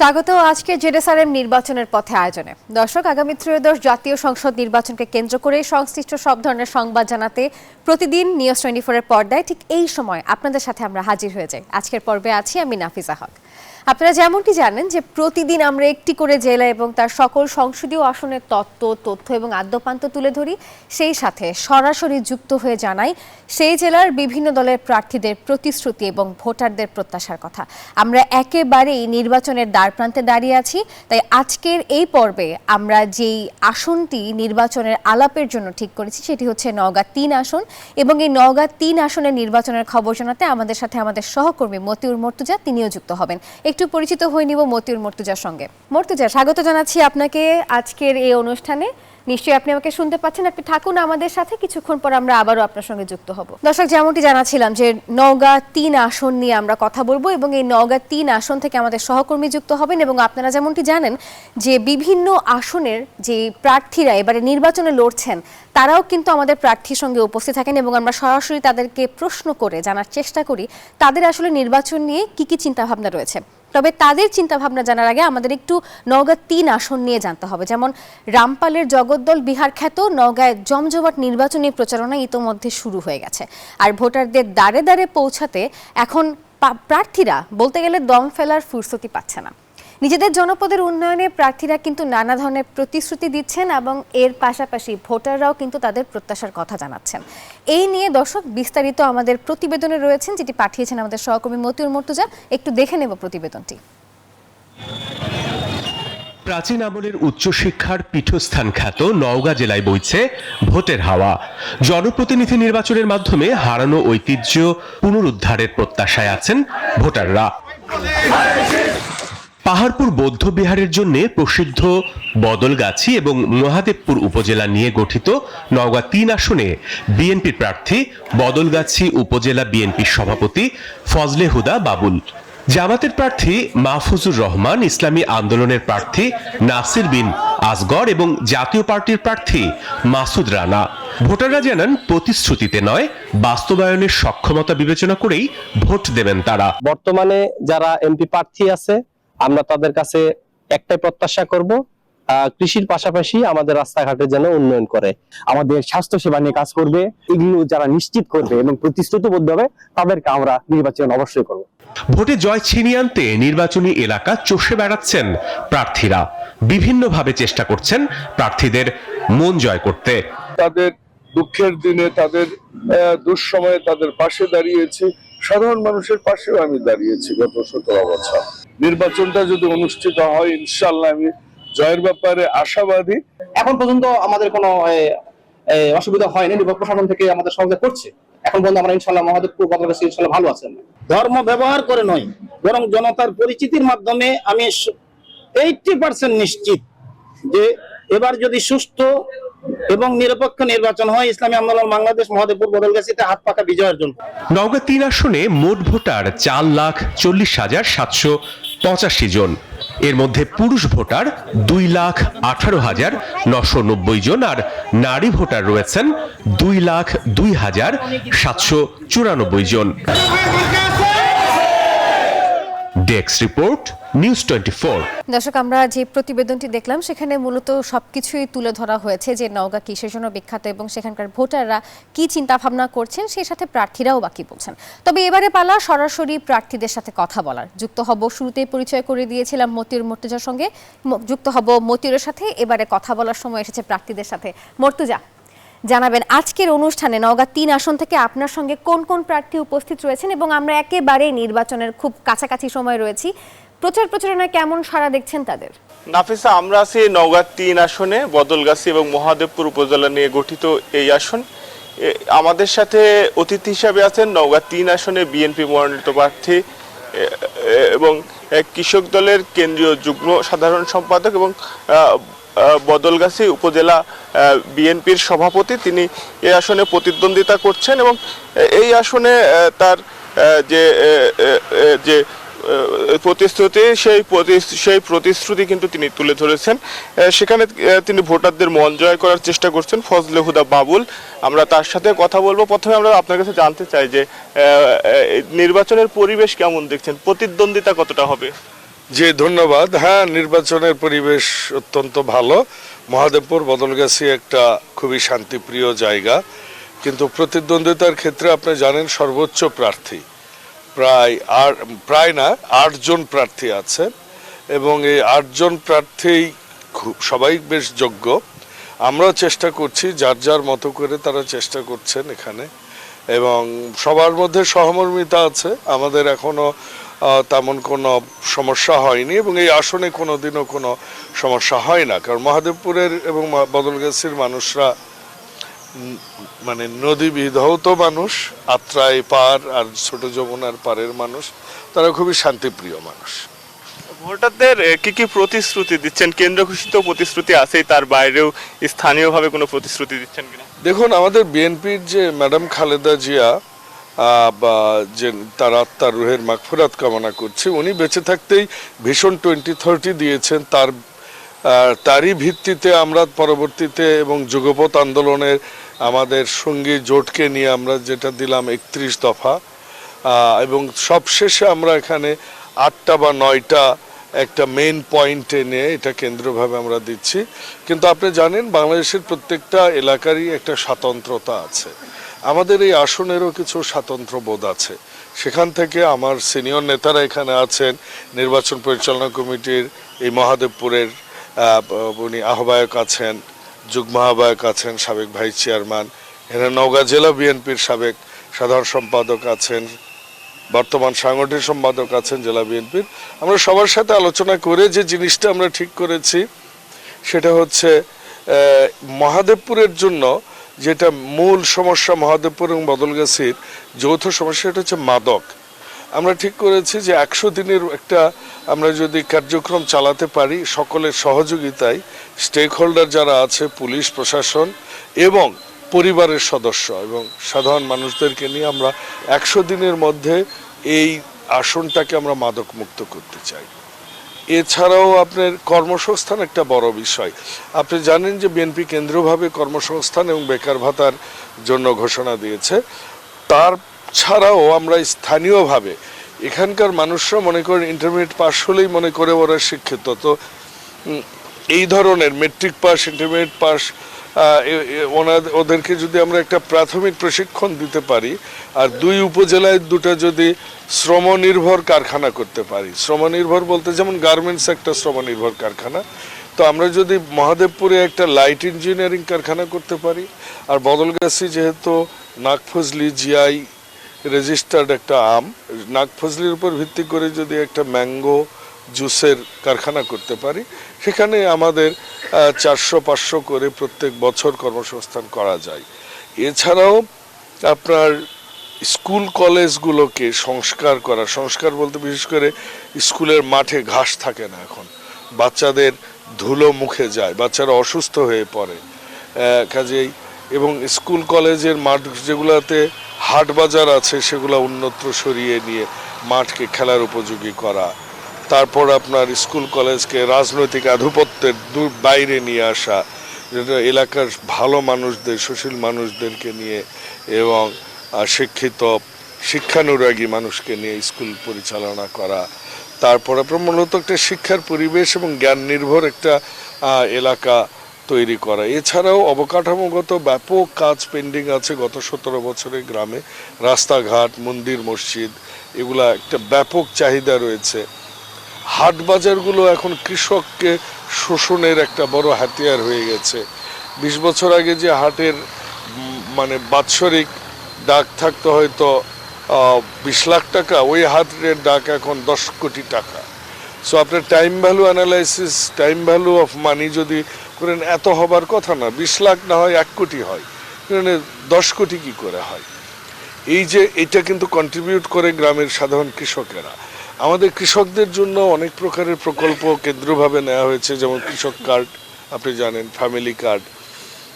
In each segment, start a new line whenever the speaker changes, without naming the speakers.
স্বাগত আজকে জেডএসআরএম নির্বাচনের পথে আয়োজনে। দর্শক, আগামী ত্রয়োদশ জাতীয় সংসদ নির্বাচনকে কেন্দ্র করে সংশ্লিষ্ট সব ধরনের সংবাদ জানাতে প্রতিদিন নিউজ 24 এর পর্দায় ঠিক এই সময় আপনাদের সাথে আমরা হাজির হয়ে যাই। আজকের পর্বে আছি আমি নাফিসা হক। আপনারা যেমনটি জানেন যে প্রতিদিন আমরা একটি করে জেলা এবং তার সকল সংসদীয় আসনের তথ্য এবং আদ্যপান্ত তুলে ধরি, সেই সাথে সরাসরি যুক্ত হয়ে জানাই সেই জেলার বিভিন্ন দলের প্রার্থীদের প্রতিশ্রুতি এবং ভোটারদের প্রত্যাশার কথা। আমরা একেবারেই নির্বাচনের দ্বারপ্রান্তে দাঁড়িয়ে আছি, তাই আজকের এই পর্বে আমরা যেই আসনটি নির্বাচনের আলাপের জন্য ঠিক করেছি সেটি হচ্ছে নওগাঁ ৩ আসন, এবং এই নওগাঁ ৩ আসনের নির্বাচনের খবর জানাতে আমাদের সাথে আমাদের সহকর্মী মতিউর মর্তুজা তিনিও যুক্ত হবেন। একটু পরিচিত হয়ে নিব মতিউর মর্তুজার সঙ্গে। মর্তুজা, স্বাগত জানাচ্ছি আপনাকে আজকের এই অনুষ্ঠানে। নিশ্চয়ই আপনি আমাকে শুনতে পাচ্ছেন, আপনি থাকুন আমাদের সাথে, কিছুক্ষণ পর আমরা আবারও আপনার সঙ্গে যুক্ত হব। দর্শক, যেমনটি জানাচ্ছিলাম যে নওগাঁ ৩ আসন নিয়ে আমরা কথা বলবো এবং এই নওগাঁ ৩ আসন থেকে আমাদের সহকর্মী যুক্ত হবেন। এবং আপনারা যেমনটি জানেন যে বিভিন্ন আসনের যে প্রার্থীরা এবারে নির্বাচনে লড়ছেন তারাও কিন্তু আমাদের প্রার্থীর সঙ্গে উপস্থিত থাকেন এবং আমরা সরাসরি তাদেরকে প্রশ্ন করে জানার চেষ্টা করি তাদের আসলে নির্বাচন নিয়ে কি কি চিন্তাভাবনা রয়েছে। তবে তাদের চিন্তাভাবনা জানার আগে আমাদের একটু নওগাঁ ৩ আসন নিয়ে জানতে হবে। যেমন রামপালের জগদ্দল বিহার খ্যাত নওগাঁয় জমজমাট নির্বাচনী প্রচারণা ইতোমধ্যে শুরু হয়ে গেছে, আর ভোটারদের দ্বারে দ্বারে পৌঁছাতে এখন প্রার্থীরা বলতে গেলে দম ফেলার ফুরসতি পাচ্ছে না। নিজেদের জনপদের উন্নয়নে প্রার্থীরা কিন্তু নানা ধরনের প্রতিশ্রুতি দিচ্ছেন এবং এর পাশাপাশি ভোটাররাও কিন্তু তাদের প্রত্যাশার কথা জানাচ্ছেন। এই নিয়ে দর্শক বিস্তারিত আমাদের প্রতিবেদনে রয়েছেন, যেটি পাঠিয়েছেন আমাদের সহকর্মী মতিউর মর্তুজা। একটু দেখে নেব প্রতিবেদনটি।
প্রাচীন আমলের উচ্চশিক্ষার পীঠস্থান খ্যাত নওগাঁ জেলায় বইছে ভোটের হাওয়া। জনপ্রতিনিধি নির্বাচনের মাধ্যমে হারানো ঐতিহ্য পুনরুদ্ধারের প্রত্যাশায় আছেন ভোটাররা। পাহাড়পুর বৌদ্ধ বিহারের জন্য প্রসিদ্ধ বদলগাছি এবং মহাদেবপুর উপজেলা নিয়ে গঠিত নওগাঁ ৩ আসনে বিএনপির প্রার্থী বদলগাছি উপজেলা বিএনপির সভাপতি ফজলে হুদা বাবুল, জামাতের প্রার্থী মাহফুজুর রহমান, ইসলামী আন্দোলনের প্রার্থী নাসির বিন আসগর এবং জাতীয় পার্টির প্রার্থী মাসুদ রানা। ভোটাররা জানান প্রতিশ্রুতিতে নয়, বাস্তবায়নের সক্ষমতা বিবেচনা করেই ভোট দেবেন তারা।
বর্তমানে যারা এমপি প্রার্থী আছে আমরা তাদের কাছে একটাই প্রত্যাশা করব, কৃষির পাশাপাশি আমাদের রাস্তাঘাটের যেন উন্নয়ন করে,
আমাদের স্বাস্থ্য সেবা নিয়ে কাজ করবে, এগুলো যারা নিশ্চিত করবে এবং প্রতিশ্রুতিবদ্ধ হবে তাদেরকে আমরা নির্বাচন অবশ্যই করব।
ভোটে জয় ছিনিয়ে আনতে নির্বাচনী এলাকা চষে বেড়াচ্ছেন প্রার্থীরা, বিভিন্নভাবে চেষ্টা করছেন প্রার্থীদের মন জয় করতে।
তাদের দুঃখের দিনে, তাদের দুঃসময়ে তাদের পাশে দাঁড়িয়েছি, সাধারণ মানুষের পাশেও আমি দাঁড়িয়েছি গত 17 বছর। নির্বাচনটা যদি অনুষ্ঠিত হয় ইনশাআল্লাহ আমি জয়ের ব্যাপারে আশাবাদী।
এখন পর্যন্ত আমাদের কোনো অসুবিধা হয়নি, নির্বাচন প্রশাসন থেকে আমাদের সহযোগিতা করছে। এখন পর্যন্ত আমরা ইনশাআল্লাহ মহাদেবপুর বদলগাছি ইনশাআল্লাহ ভালো আছেন।
ধর্ম ব্যবহার করে নয়, বরং জনতার পরিচিতির মাধ্যমে আমি 80% নিশ্চিত যে এবার যদি সুষ্ঠু এবং নিরপেক্ষ নির্বাচন হয়, ইসলামী আন্দোলন বাংলাদেশ মহাদেবপুর বদলগাছিতে হাত পাকা বিজয়ের জন্য।
নওগাঁ ৩ আসনে মোট ভোটার 4,40,785 জন। এর মধ্যে পুরুষ ভোটার 2,18,990 জন আর নারী ভোটার রয়েছেন 2,02,794 জন। Desk report, news 24।
দর্শক, আমরা যে প্রতিবেদনটি দেখলাম সেখানে মূলত সবকিছুই তুলে ধরা হয়েছে যে নওগাঁ কিসের জন্য বিখ্যাত এবং সেখানকার ভোটাররা কি চিন্তা ভাবনা করছেন, সেই সাথে প্রার্থীরাও বাকি বলছেন। তবে এবারে পালা সরাসরি প্রার্থীদের সাথে কথা বলার। যুক্ত হব, শুরুতেই পরিচয় করে দিয়েছিলাম মতিউর মর্তুজার সঙ্গে, যুক্ত হব মতিউরের সাথে। এবারে কথা বলার সময় এসেছে প্রার্থীদের সাথে। মর্তুজা, জানাবেন আজকের অনুষ্ঠানে নওগাঁ ৩ আসন থেকে আপনার সঙ্গে কোন কোন প্রার্থী উপস্থিত রয়েছেন এবং আমরা একেবারে নির্বাচনের খুব কাছাকাছি সময় রয়েছি, প্রচারণায় কেমন সাড়া দেখছেন তাদের?
নাফিসা, আমরা আছি নওগাঁ 3 আসনে বদলগাছি এবং মহাদেবপুর উপজেলা নিয়ে গঠিত এই আসন। আমাদের সাথে অতিথি হিসাবে আছেন নওগাঁ 3 আসনে বিএনপি মনোনীত প্রার্থী এবং কৃষক দলের কেন্দ্রীয় যুগ্ম সাধারণ সম্পাদক এবং বদলগাছি উপজেলা বিএনপির সভাপতি। তিনি এই আসনে প্রতিদ্বন্দ্বিতা করছেন এবং এই আসনে তার যে প্রতিশ্রুতি সেই প্রতিশ্রুতি কিন্তু তিনি তুলে ধরেছেন। সেখানে তিনি ভোটারদের মন জয় করার চেষ্টা করছেন। ফজলে হুদা বাবুল, আমরা তার সাথে কথা বলবো। প্রথমে আমরা আপনার কাছে জানতে চাই যে নির্বাচনের পরিবেশ কেমন দেখছেন, প্রতিদ্বন্দ্বিতা কতটা হবে?
জি ধন্যবাদ। হ্যাঁ, নির্বাচনের পরিবেশ অত্যন্ত ভালো। মহাদেবপুর বদলগাছি একটা খুবই শান্তিপ্রিয় জায়গা, কিন্তু প্রতিদ্বন্দ্বিতার ক্ষেত্রে আপনি জানেন সর্বোচ্চ প্রার্থী প্রায় না 8 জন প্রার্থী আছে, এবং এই 8 জন প্রার্থী সবাই বেশ যোগ্য। আমরাও চেষ্টা করছি, যার যার মতো করে তারা চেষ্টা করছেন এখানে, এবং সবার মধ্যে সহমর্মিতা আছে। আমাদের এখনো তেমন কোনো সমস্যা হয়নি, এবং এই আসনে কোনোদিনও কোনো সমস্যা হয় না, কারণ মহাদেবপুরের এবং বদলগাছির মানুষরা মানে নদী বিধৌত মানুষ, আত্রাই পার আর ছোট যমুনার পারের মানুষ, তারা খুবই শান্তিপ্রিয় মানুষ।
ভোটারদের কি কি প্রতিশ্রুতি দিচ্ছেন? কেন্দ্র ঘোষিত প্রতিশ্রুতি আছেই, তার বাইরেও স্থানীয়ভাবে কোনো প্রতিশ্রুতি দিচ্ছেন কিনা?
দেখুন, আমাদের বিএনপির যে ম্যাডাম খালেদা জিয়া, যে তার আত্মার রুহের মাগফিরাত কামনা করছি, উনি বেঁচে থাকতেই ভিশন 2030 দিয়েছেন। তারই ভিত্তিতে আমরা পরবর্তীতে এবং যুগপৎ আন্দোলনের আমাদের সঙ্গী জোটকে নিয়ে আমরা যেটা দিলাম 31 দফা, এবং সবশেষে আমরা এখানে 8টা বা 9টা একটা মেইন পয়েন্টে নিয়ে এটা কেন্দ্রভাবে আমরা দিচ্ছি। কিন্তু আপনি জানেন, বাংলাদেশের প্রত্যেকটা এলাকারই একটা স্বাতন্ত্রতা আছে। আমাদের এই আসনেরও কিছু স্বাতন্ত্র্য বোধ আছে। সেখান থেকে আমার সিনিয়র নেতারা এখানে আছেন, নির্বাচন পরিচালনা কমিটির এই মহাদেবপুরের উনি আহ্বায়ক আছেন, যুগ্ম আহ্বায়ক আছেন, সাবেক ভাইস চেয়ারম্যান, এখানে নওগাঁ জেলা বিএনপির সাবেক সাধারণ সম্পাদক আছেন, বর্তমান সাংগঠনিক সম্পাদক আছেন জেলা বিএনপির। আমরা সবার সাথে আলোচনা করে যে জিনিসটা আমরা ঠিক করেছি সেটা হচ্ছে মহাদেবপুরের জন্য যেটা মূল সমস্যা, মহাদেবপুর এবং বদলগাছির যৌথ সমস্যা, এটা হচ্ছে মাদক। আমরা ঠিক করেছি যে 100 দিনের একটা আমরা যদি কার্যক্রম চালাতে পারি সকলের সহযোগিতায়, স্টেক হোল্ডার যারা আছে, পুলিশ প্রশাসন এবং পরিবারের সদস্য এবং সাধারণ মানুষদেরকে নিয়ে আমরা 100 দিনের মধ্যে এই আসনটাকে আমরা মাদক মুক্ত করতে চাই। এছাড়াও আপনার কর্মসংস্থান একটা বড় বিষয়। আপনি জানেন যে বিএনপি কেন্দ্রীয়ভাবে কর্মসংস্থান এবং বেকার ভাতার জন্য ঘোষণা দিয়েছে। তার ছাড়াও আমরা স্থানীয়ভাবে এখানকার মানুষরা মনে করেন ইন্টারমিডিয়েট পাস হলেই মনে করে ওরা শিক্ষিত, তো এই ধরনের মেট্রিক পাস, ইন্টারমিডিয়েট পাস ওদেরকে যদি আমরা একটা প্রাথমিক প্রশিক্ষণ দিতে পারি, আর 2 উপজেলায় 2টা যদি শ্রমনির্ভর কারখানা করতে পারি, শ্রমনির্ভর বলতে যেমন গার্মেন্টস একটা শ্রমনির্ভর কারখানা, তো আমরা যদি মহাদেবপুরে একটা লাইট ইঞ্জিনিয়ারিং কারখানা করতে পারি, আর বদলগাছি যেহেতু নাগফজলি জিআই রেজিস্টার্ড একটা আম, নাগফজলির উপর ভিত্তি করে যদি একটা ম্যাঙ্গো জুসের কারখানা করতে পারি, সেখানে আমাদের 400-500 করে প্রত্যেক বছর কর্মসংস্থান করা যায়। এছাড়াও আপনার স্কুল কলেজগুলোকে সংস্কার করা, সংস্কার বলতে বিশেষ করে স্কুলের মাঠে ঘাস থাকে না এখন, বাচ্চাদের ধুলো মুখে যায়, বাচ্চারা অসুস্থ হয়ে পড়ে, কাজেই এবং স্কুল কলেজের মাঠ যেগুলোতে হাট বাজার আছে সেগুলো উন্নত সরিয়ে নিয়ে মাঠকে খেলার উপযোগী করা। তারপর আপনার স্কুল কলেজকে রাজনৈতিক আধিপত্যের বাইরে নিয়ে আসা, যেটা এলাকার ভালো মানুষদের, সুশীল মানুষদেরকে নিয়ে এবং শিক্ষিত শিক্ষানুরাগী মানুষকে নিয়ে স্কুল পরিচালনা করা। তারপর আপনার মূলত একটা শিক্ষার পরিবেশ এবং জ্ঞান নির্ভর একটা এলাকা তৈরি করা। এছাড়াও অবকাঠামোগত ব্যাপক কাজ পেন্ডিং আছে গত 17 বছরে গ্রামে, রাস্তাঘাট, মন্দির, মসজিদ, এগুলা একটা ব্যাপক চাহিদা রয়েছে। হাট বাজারগুলো এখন কৃষককে শোষণের একটা বড় হাতিয়ার হয়ে গেছে। 20 বছর আগে যে হাটের মানে বাৎসরিক ডাক থাকতো হয়তো 20 লাখ টাকা, ওই হাটের ডাক এখন 10 কোটি টাকা। সো আপনার time value analysis, time value of money যদি করেন, এত হবার কথা না, 20 লাখ না হয় 1 কোটি হয়, 10 কোটি কি করে হয়? এই যে এটা কিন্তু কন্ট্রিবিউট করে গ্রামের সাধারণ কৃষকেরা। আমাদের কৃষকদের জন্য অনেক প্রকারের প্রকল্প কেন্দ্রভাবে নেওয়া হয়েছে, যেমন কৃষক কার্ড আপনি জানেন, ফ্যামিলি কার্ড,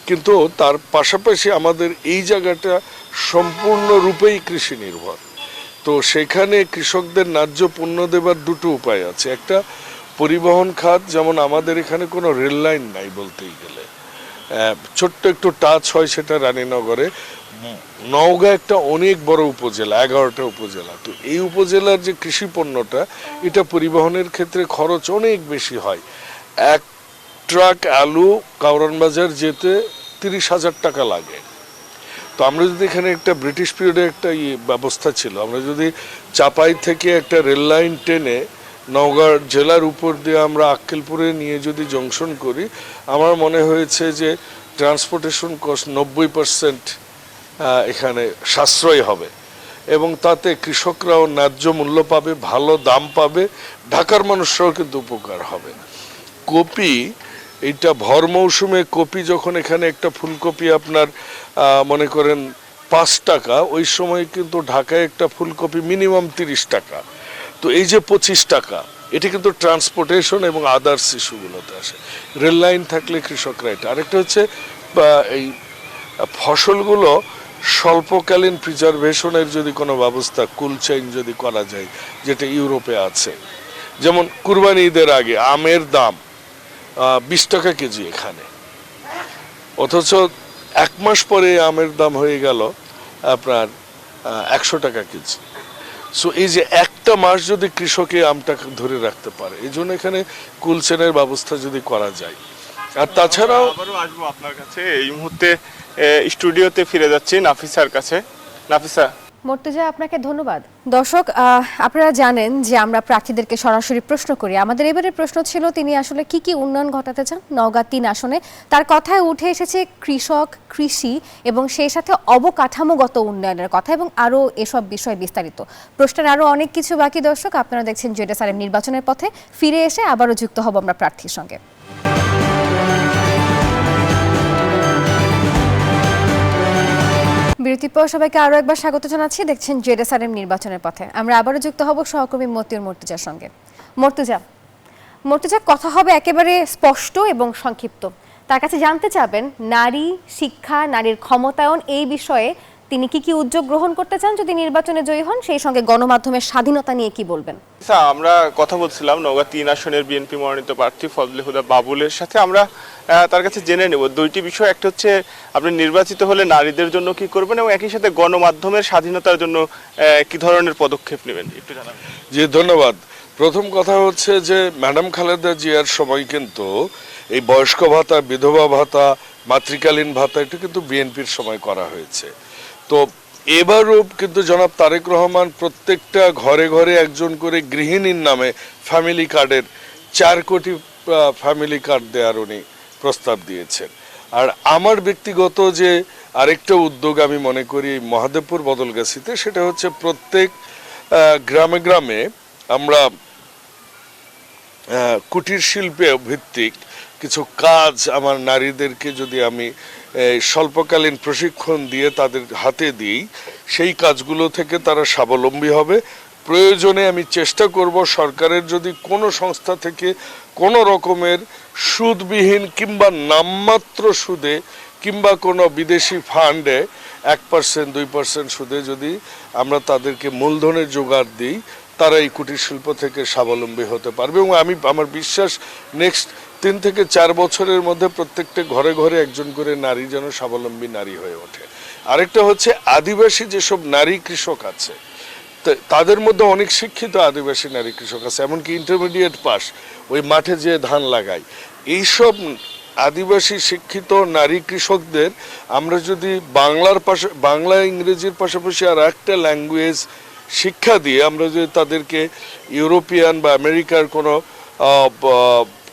কিন্তু তার পাশাপাশি আমাদের এই জায়গাটা সম্পূর্ণরূপেই কৃষি নির্ভর। তো সেখানে কৃষকদের ন্যায্য পণ্য দেবার 2টো উপায় আছে। একটা পরিবহন খাত, যেমন আমাদের এখানে কোনো রেল লাইন নাই বলতেই গেলে, ছোট্ট একটু টাচ হয় সেটা রানীনগরে। নওগাঁ একটা অনেক বড় উপজেলা, 11টা উপজেলা। তো এই উপজেলার যে কৃষি পণ্যটা, এটা পরিবহনের ক্ষেত্রে খরচ অনেক বেশি হয়। এক ট্রাক আলু কাউরান বাজার যেতে 30,000 টাকা লাগে। তো আমরা যদি এখানে একটা ব্রিটিশ পিরিয়ডে একটা ব্যবস্থা ছিল, আমরা যদি চাপাই থেকে একটা রেল লাইন টেনে নওগাঁ জেলার উপর দিয়ে আমরা আক্কেলপুরে নিয়ে যদি জংশন করি, আমার মনে হয়েছে যে ট্রান্সপোর্টেশন কস্ট 90% এখানে সাশ্রয় হবে এবং তাতে কৃষকরাও ন্যায্য মূল্য পাবে, ভালো দাম পাবে, ঢাকার মানুষরাও কিন্তু উপকার হবে। কপি, এইটা ভর মৌসুমে কপি যখন এখানে একটা ফুলকপি আপনার মনে করেন 5 টাকা, ওই সময় কিন্তু ঢাকায় একটা ফুলকপি মিনিমাম 30 টাকা। তো এই যে 25 টাকা, এটা কিন্তু ট্রান্সপোর্টেশন এবং আদার্স ইস্যুগুলোতে আসে। রেল লাইন থাকলে কৃষকরা এটা। আরেকটা হচ্ছে এই ফসলগুলো স্বল্পকালীন প্রিজার্ভেশনের যদি কোনো ব্যবস্থা, কোল্ড চেইন যদি করা যায়, যেটা ইউরোপে আছে। যেমন কুরবানি ঈদের আগে আমের দাম 20 টাকা কেজি এখানে, অথচ 1 মাস পরে আমের দাম হয়ে গেল আপনার 100 টাকা কেজি। সো এই যে একটা মাস যদি কৃষকে আমটা ধরে রাখতে পারে, এই জন্য এখানে কোল্ড চেইনের ব্যবস্থা যদি করা যায়। আর তাছাড়াও
আবারও আসবো আপনার কাছে। এই মুহূর্তে স্টুডিওতে ফিরে যাচ্ছি নাফিসার কাছে। নাফিসা,
মর্তুজা, আপনাকে ধন্যবাদ। দর্শক, আপনারা জানেন যে আমরা প্রার্থীদেরকে সরাসরি প্রশ্ন করি। আমাদের এবারে প্রশ্ন ছিল তিনি আসলে কি কি উন্নয়ন ঘটাতে চান নওগাঁ 3 আসনে। তার কথায় উঠে এসেছে কৃষক, কৃষি এবং সেই সাথে অবকাঠামোগত উন্নয়নের কথা এবং আরও এসব বিষয় বিস্তারিত। প্রশ্নের আরও অনেক কিছু বাকি। দর্শক, আপনারা দেখছেন জেডএসআরএম নির্বাচনের পথে। ফিরে এসে আবারও যুক্ত হব আমরা প্রার্থীর সঙ্গে। বিরতির পর সবাইকে আরও একবার স্বাগত জানাচ্ছি। দেখছেন জেডএসআরএম নির্বাচনের পথে। আমরা আবারও যুক্ত হব সহকর্মী মতিউর মর্তুজার সঙ্গে। মর্তুজা, কথা হবে একেবারে স্পষ্ট এবং সংক্ষিপ্ত। তার কাছে জানতে চাবেন নারী শিক্ষা, নারীর ক্ষমতায়ন, এই বিষয়ে তিনি কি কি উদ্যোগ গ্রহণ করতে চান যদি নির্বাচনে জয়ী হন, সেই সঙ্গে গণমাধ্যমের স্বাধীনতা নিয়ে কি বলবেন?
আমরা কথা বলছিলাম নওগাঁ 3 আসনের বিএনপি মনোনীত প্রার্থী ফজলে হুদা বাবুলের সাথে। আমরা তার কাছে জেনে নেব দুইটি বিষয়। একটা হচ্ছে আপনি নির্বাচিত হলে নারীদের জন্য কি করবেন এবং একই সাথে গণমাধ্যমের স্বাধীনতার জন্য কি ধরনের পদক্ষেপ নেবেন, একটু জানাবেন।
জি, ধন্যবাদ। প্রথম কথা হচ্ছে যে ম্যাডাম খালেদা জিয়ার সময় কিন্তু এই বয়স্ক ভাতা, বিধবা ভাতা, মাতৃকালীন ভাতা, এটা কিন্তু বিএনপির সময় করা হয়েছে। তো এবারও কিন্তু জনাব তারেক রহমান প্রত্যেকটা ঘরে ঘরে একজন করে গৃহিণীর নামে ফ্যামিলি কার্ডের 4 কোটি ফ্যামিলি কার্ড দেওয়ার উনি প্রস্তাব দিয়েছেন। আর আমার ব্যক্তিগত যে আরেকটা উদ্যোগ আমি মনে করি মহাদেবপুর বদলগাছিতে, সেটা হচ্ছে প্রত্যেক গ্রামে গ্রামে আমরা কুটির শিল্পে ভিত্তিক কিছু কাজ আমার নারীদেরকে যদি আমি স্বল্পকালীন প্রশিক্ষণ দিয়ে তাদের হাতে দিই, সেই কাজগুলো থেকে তারা স্বাবলম্বী হবে। প্রয়োজনে আমি চেষ্টা করব সরকারের যদি কোনো সংস্থা থেকে কোনো রকমের সুদবিহীন কিংবা নামমাত্র সুদে কিংবা কোনো বিদেশি ফান্ডে 1% 2% সুদে যদি আমরা তাদেরকে মূলধনের জোগাড় দিই, তারা এই কুটির শিল্প থেকে স্বাবলম্বী হতে পারবে। এবং আমার বিশ্বাস নেক্সট 3 থেকে 4 বছরের মধ্যে প্রত্যেকটা ঘরে ঘরে একজন করে নারী যেন স্বাবলম্বী নারী হয়ে ওঠে। আরেকটা হচ্ছে আদিবাসী যেসব নারী কৃষক আছে, তাদের মধ্যে অনেক শিক্ষিত আদিবাসী নারী কৃষক আছে, এমনকি ইন্টারমিডিয়েট পাস, ওই মাঠে যে ধান লাগায়। এইসব আদিবাসী শিক্ষিত নারী কৃষকদের আমরা যদি বাংলা ইংরেজির পাশাপাশি আর একটা ল্যাঙ্গুয়েজ শিক্ষা দিয়ে আমরা যদি তাদেরকে ইউরোপিয়ান বা আমেরিকার কোনো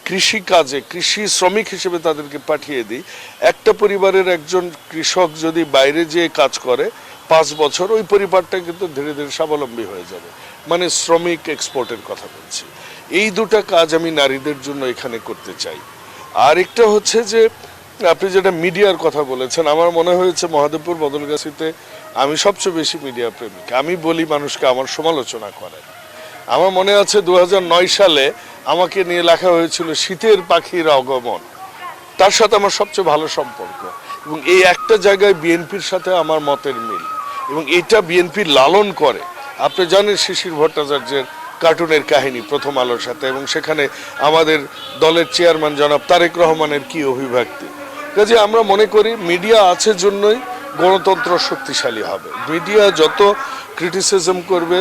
কৃষি কাজে কৃষি শ্রমিক হিসেবে তাদেরকে পাঠিয়ে দিই, একটা পরিবারের একজন কৃষক যদি বাইরে যেয়ে কাজ করে 5 বছর, ওই পরিবারটা কিন্তু ধীরে ধীরে স্বাবলম্বী হয়ে যাবে। মানে শ্রমিক এক্সপোর্টের কথা বলছি। এই দুটো কাজ আমি নারীদের জন্য এখানে করতে চাই। আর একটা হচ্ছে যে আপনি যেটা মিডিয়ার কথা বলেছেন, আমার মনে হয়েছে মহাদেবপুর বদলগাছিতে আমি সবচেয়ে বেশি মিডিয়া প্রেমিক। আমি বলি মানুষকে আমার সমালোচনা করেন। আমার মনে আছে 2009 সালে আমাকে নিয়ে লেখা হয়েছিল শীতের পাখির আগমন, তার সাথে আমার সবচেয়ে ভালো সম্পর্ক এবং এই একটা জায়গায় বিএনপির সাথে আমার মতের মিল এবং এটা বিএনপি লালন করে। আপনি জানেন শিশির ভট্টাচার্যের কার্টুনের কাহিনী প্রথম আলোর সাথে, এবং সেখানে আমাদের দলের চেয়ারম্যান জনাব তারেক রহমানের কি অভিব্যক্তি। কাজে আমরা মনে করি মিডিয়া আছে জন্যই গণতন্ত্র শক্তিশালী হবে। মিডিয়া যত ক্রিটিসিজম করবে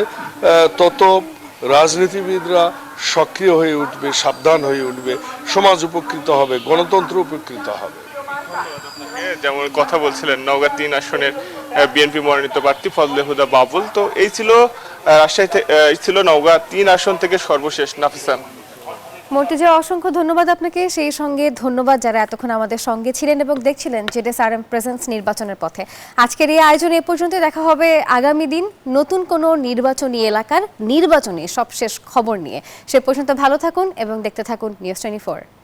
তত রাজনীতিবিদরা সক্রিয় হয়ে উঠবে, সাবধান হয়ে উঠবে, সমাজ উপকৃত হবে, গণতন্ত্র উপকৃত হবে।
যেমন কথা বলছিলেন নওগাঁ 3 আসনের বিএনপি মনোনীত প্রার্থী ফজলে হুদা বাবুল। তো এই ছিল রাজশাহী ছিল নওগাঁ 3 আসন থেকে সর্বশেষ। নাফিসা,
মর্তুজা, অসংখ্য ধন্যবাদ আপনাকে। সেই সঙ্গে ধন্যবাদ যারা এতক্ষণ আমাদের সঙ্গে ছিলেন এবং দেখছিলেন জেডএসআরএম প্রেজেন্স নির্বাচনের পথে। আজকের এই আয়োজন এ পর্যন্ত। দেখা হবে আগামী দিন নতুন কোনো নির্বাচনী এলাকার নির্বাচনী সবশেষ খবর নিয়ে। সে পর্যন্ত ভালো থাকুন এবং দেখতে থাকুন নিউজ 24।